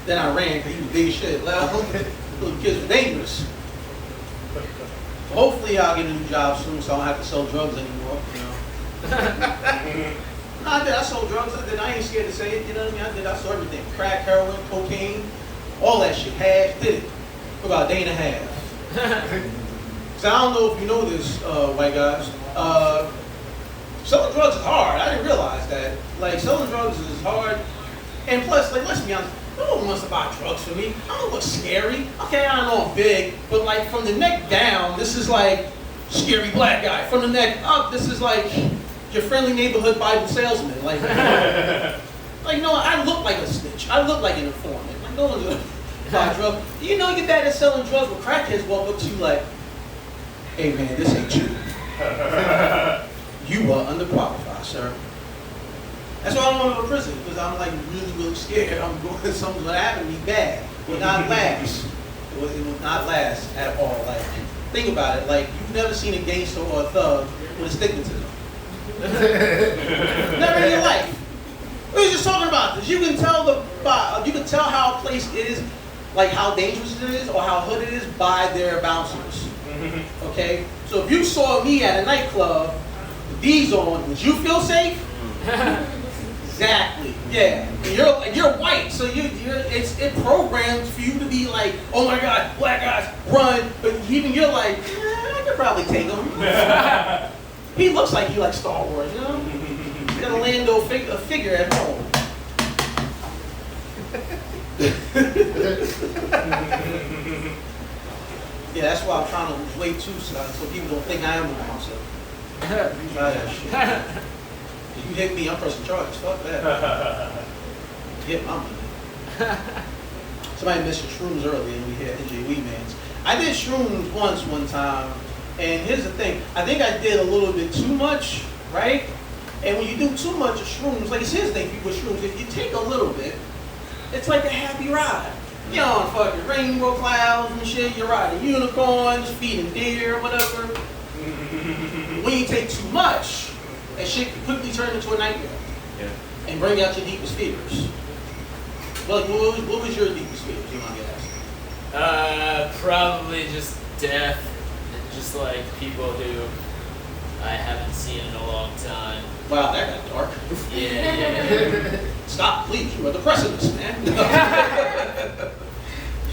Then I ran because he was big as shit. Little kids were dangerous. Hopefully I'll get a new job soon so I don't have to sell drugs anymore. You know. No, I sold drugs. I ain't scared to say it. You know what I mean? I sold everything. Crack, heroin, cocaine, all that shit. Hash, did it. For about a day and a half. So I don't know if you know this, white guys. Selling drugs is hard. I didn't realize that. Like, selling drugs is hard. And plus, like, let's be honest, no one wants to buy drugs from me. I don't look scary. Okay, I know I'm big, but like from the neck down, this is like scary black guy. From the neck up, this is like your friendly neighborhood Bible salesman. Like, like no, I look like a snitch. I look like an informant. Like, no one's gonna buy drugs. You know you're bad at selling drugs when crackheads walk up to you like, hey man, this ain't you. You are underqualified, sir. That's why I don't want to go to prison, because I'm like really, really scared. Something's gonna happen to me bad. It will not last. It will not last at all. Like, think about it. Like, you've never seen a gangster or a thug with astigmatism. Never in your life. We were just talking about this. You can tell how a place is, like how dangerous it is or how hood it is by their bouncers. Okay? So if you saw me at a nightclub with these on, would you feel safe? Exactly. Yeah. And you're white, so it programs for you to be like, oh my God, black guys, run. But even you're like, I could probably take him. He looks like he likes Star Wars, you know? He's got a Lando figure at home. Yeah, that's why I'm trying to lose weight too, so people don't think I am a bouncer. Try that shit. If you hit me, I'm pressing charges. Fuck that. Hit my money. Somebody mentioned shrooms earlier, and we had NJ Weedman's. I did shrooms once one time, and here's the thing. I think I did a little bit too much, right? And when you do too much of shrooms, like it's his thing, people with shrooms, if you take a little bit, it's like a happy ride. You're on fucking rainbow clouds and shit, you're riding unicorns, feeding deer, whatever. When you take too much, that shit can quickly turn into a nightmare. Yeah. And bring out your deepest fears. Like, what was your deepest fears, you want to ask? Probably just death and just like people who I haven't seen in a long time. Wow, that got dark. Yeah. Stop, please. You are the precipice, man.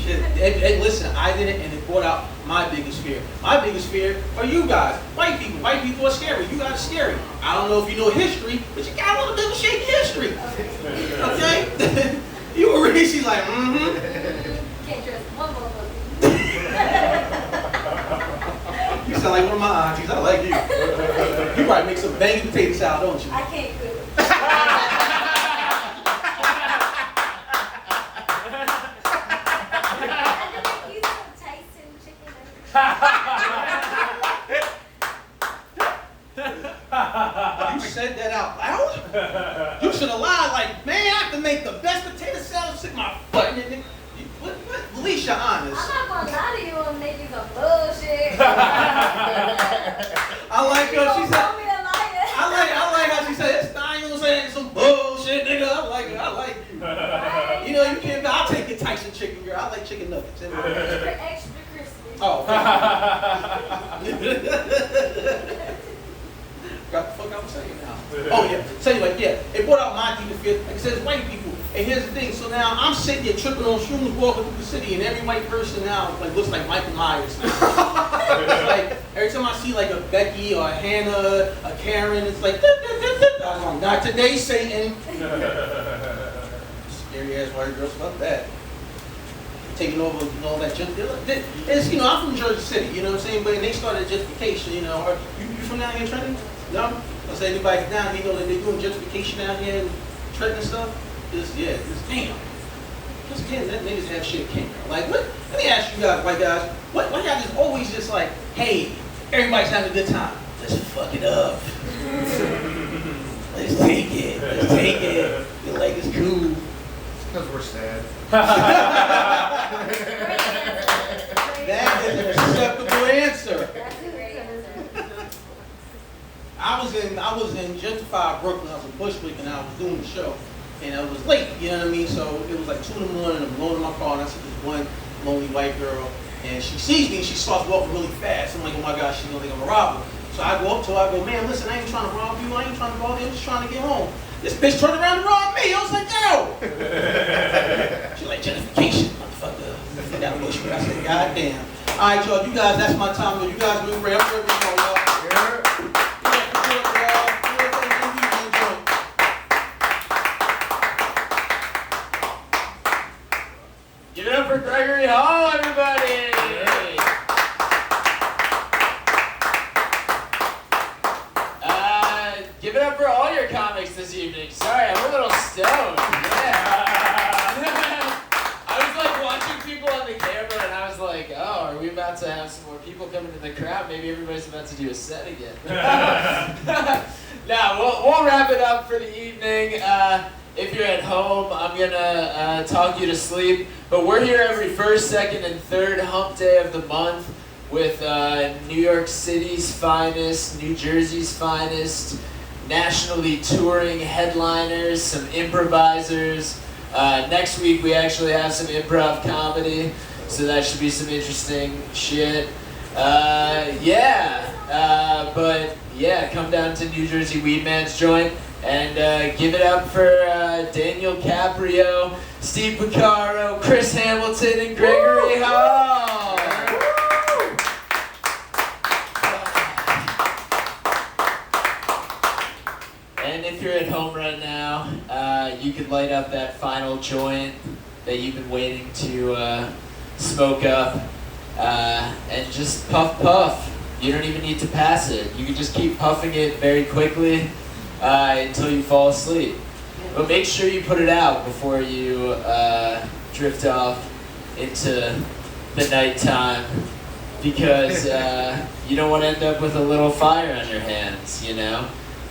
Shit. Hey, listen, I did it, and it brought out my biggest fear. My biggest fear are you guys, white people. White people are scary. You guys are scary. I don't know if you know history, but you got a little bit of shaky history. Okay? You were really, she's like, mm-hmm. Can't trust one motherfucker. You sound like one of my aunties. I like you. You probably make some banging potato salad, don't you? I can't cook. You some Tyson chicken You said that out loud? You should have lied like, man, I can make the best potato salad, stick my butt in it. What? At least you're honest. I'm not gonna lie to you and make you some bullshit. I like her. She You said, call me a liar. I like how she said, it's not even saying some bullshit, nigga. I like it. I like you. Right? You know, you can't, I'll take your Tyson chicken, girl. I like chicken nuggets. Extra crispy. Oh, got the fuck I'm saying now. Oh yeah. So anyway, yeah, it brought out my deepest fear. Like I said, it's white people. And here's the thing. So now I'm sitting here tripping on shrooms, walking through the city, and every white person now like looks like Michael Myers. It's like every time I see like a Becky or a Hannah, a Karen, it's like, I'm like, not today, Satan. Scary ass white girls, fuck that. Taking over and all that. It's, you know, I'm from Jersey City, you know what I'm saying? But they started gentrification, you know. You from down here, Trenton? No? I say anybody down here, you know that they're doing gentrification out here in Trenton and stuff? Damn. Just kidding, that niggas have shit king. Like, what? Let me ask you guys, white guys, why y'all just always just like, hey, everybody's having a good time. Let's fuck it up. Let's take it. Let's take it. Feel like it's cool. Because we're sad. That is an acceptable answer. That's a great answer. I was in gentrified Brooklyn. I was in Bushwick, and I was doing the show, and I was late. You know what I mean? So it was like 2 in the morning. I'm alone in my car, and I see this one lonely white girl, and she sees me, and she starts walking really fast. I'm like, oh my gosh, she's gonna think I'm a robber. So I go up to her. I go, man, listen, I ain't trying to rob you. I ain't trying to bother you. I'm just trying to get home. This bitch turned around and robbed me. I was like, yo. She's like, gentrification, motherfucker. I got Bushwick. I said, God damn. All right, y'all. You guys, that's my time. You guys move around. I'm ready to go, y'all. Give it up for Gregory Hall, everybody! Give it up for all your comics this evening. Sorry, I'm a little stoned. Yeah. I was like watching people on the camera and I was like, oh, are we about to have some more people coming to the crowd? Maybe everybody's about to do a set again. Now, we'll wrap it up for the evening. If you're at home, I'm gonna talk you to sleep. But we're here every first, second, and third hump day of the month with New York City's finest, New Jersey's finest, nationally touring headliners, some improvisers. Next week we actually have some improv comedy, so that should be some interesting shit. But yeah, come down to New Jersey Weedman's joint and give it up for Daniel Caprio, Steve Pocaro, Chris Hamilton, and Gregory Hall. And if you're at home right now, you can light up that final joint that you've been waiting to smoke up, and just puff. You don't even need to pass it. You can just keep puffing it very quickly, until you fall asleep. But make sure you put it out before you drift off into the nighttime, because you don't want to end up with a little fire on your hands, you know?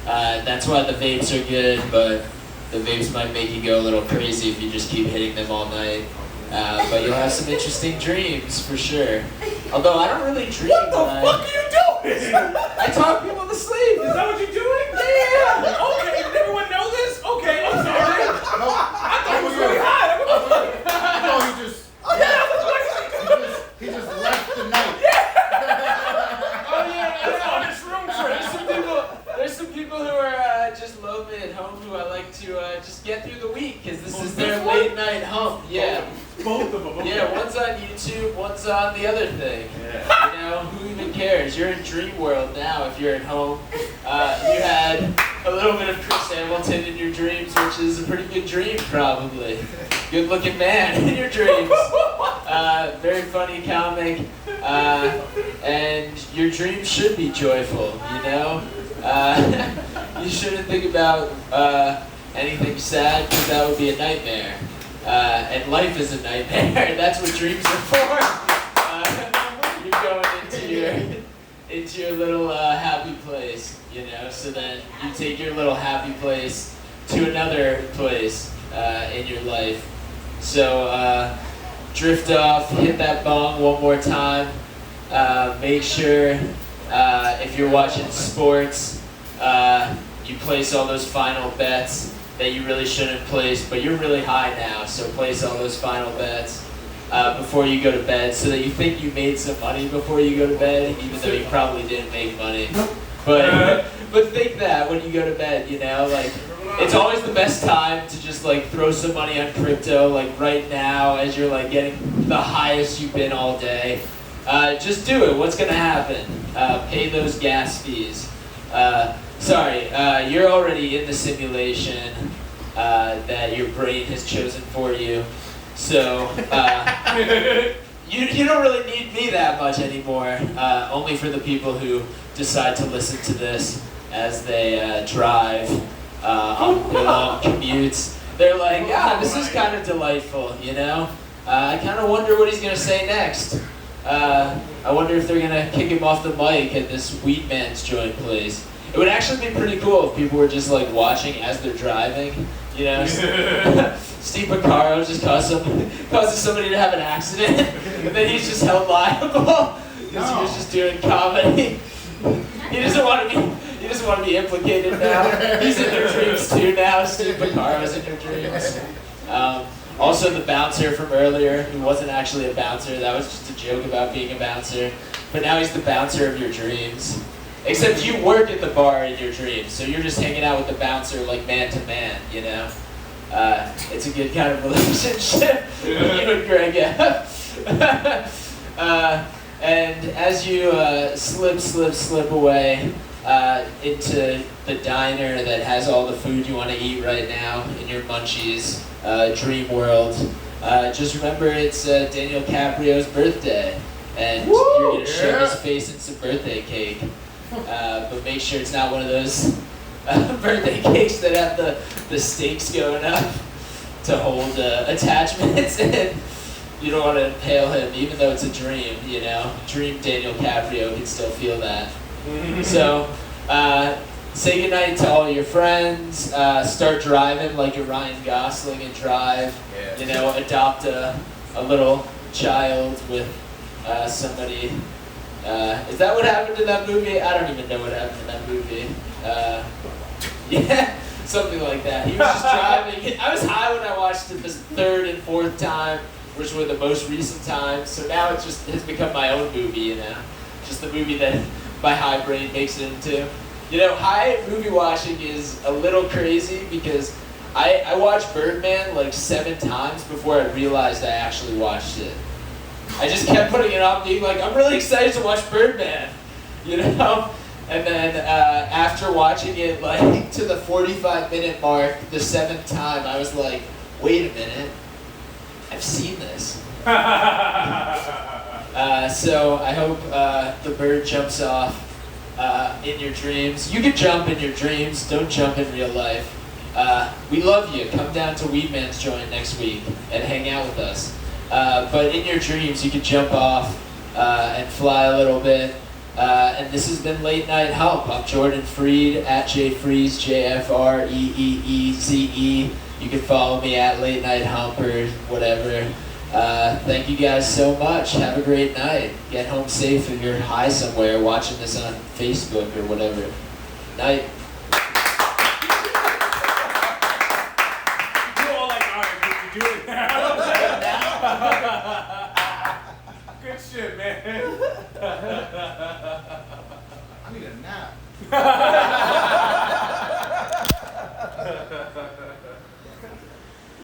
That's why the vapes are good, but the vapes might make you go a little crazy if you just keep hitting them all night. But you'll have some interesting dreams, for sure. Although I don't really dream. What the fuck are you doing? I talk people to sleep. Is that what you're doing? Yeah. Okay, did everyone know this? Okay, I'm sorry. I thought it was really hot. No, he just. Oh, yeah, He just left the night. Oh yeah, it's on this room trip. there's some people who are just lonely at home who I like to just get through the week, because this is their late night hump. Yeah. Both of them. Okay. Yeah, one's on YouTube, one's on the other thing. Yeah. You know, who even cares? You're in dream world now if you're at home. You had a little bit of Chris Hamilton in your dreams, which is a pretty good dream, probably. Good looking man in your dreams. Very funny comic. And your dreams should be joyful, you know? You shouldn't think about anything sad, because that would be a nightmare. And life is a nightmare. That's what dreams are for. You're going into your little happy place, you know. So then you take your little happy place to another place in your life. So drift off, hit that bong one more time. Make sure if you're watching sports, you place all those final bets that you really shouldn't place, but you're really high now, so place all those final bets before you go to bed, so that you think you made some money before you go to bed, even though you probably didn't make money. But think that when you go to bed, you know, like, it's always the best time to just like throw some money on crypto, like right now, as you're like getting the highest you've been all day. Just do it. What's gonna happen? Pay those gas fees. You're already in the simulation that your brain has chosen for you. So you don't really need me that much anymore. Only for the people who decide to listen to this as they drive on their long commutes. They're like, this is kind of delightful, you know? I kind of wonder what he's gonna say next. I wonder if they're gonna kick him off the mic at this Weedman's joint place. It would actually be pretty cool if people were just like watching as they're driving, you know? Steve Pocaro just causes somebody to have an accident, and then he's just held liable because he was just doing comedy. He doesn't want to be implicated now. He's in your dreams too now. Steve Picaro's in your dreams. Also, the bouncer from earlier, who wasn't actually a bouncer, that was just a joke about being a bouncer. But now he's the bouncer of your dreams. Except you work at the bar in your dreams, so you're just hanging out with the bouncer like man to man, you know? It's a good kind of relationship you and Greg have. And as you slip away into the diner that has all the food you want to eat right now in your munchies, dream world, just remember it's Daniel Caprio's birthday, and you're gonna shove his face in some birthday cake. But make sure it's not one of those birthday cakes that have the stakes going up to hold attachments in. You don't want to impale him, even though it's a dream, you know? Dream Daniel Caprio can still feel that. So, say goodnight to all your friends, start driving like you're Ryan Gosling and drive, you know, adopt a little child with somebody. Is that what happened in that movie? I don't even know what happened in that movie. Yeah, something like that. He was just driving. I was high when I watched it this third and fourth time, which were the most recent times. So now it just has become my own movie, you know? Just the movie that my high brain makes it into. You know, high movie watching is a little crazy because I watched Birdman like 7 times before I realized I actually watched it. I just kept putting it on, being like, I'm really excited to watch Birdman, you know? And then after watching it like to the 45-minute mark, the 7th time, I was like, wait a minute, I've seen this. So I hope the bird jumps off in your dreams. You can jump in your dreams, don't jump in real life. We love you. Come down to Weedman's joint next week and hang out with us. But in your dreams, you can jump off and fly a little bit. And this has been Late Night Hump. I'm Jordan Freed, at JFreeze, JFREEEZE. You can follow me at Late Night Hump or whatever. Thank you guys so much. Have a great night. Get home safe if you're high somewhere watching this on Facebook or whatever. Night. You're all like, all right, can you do it now? Good shit, man. I need a nap.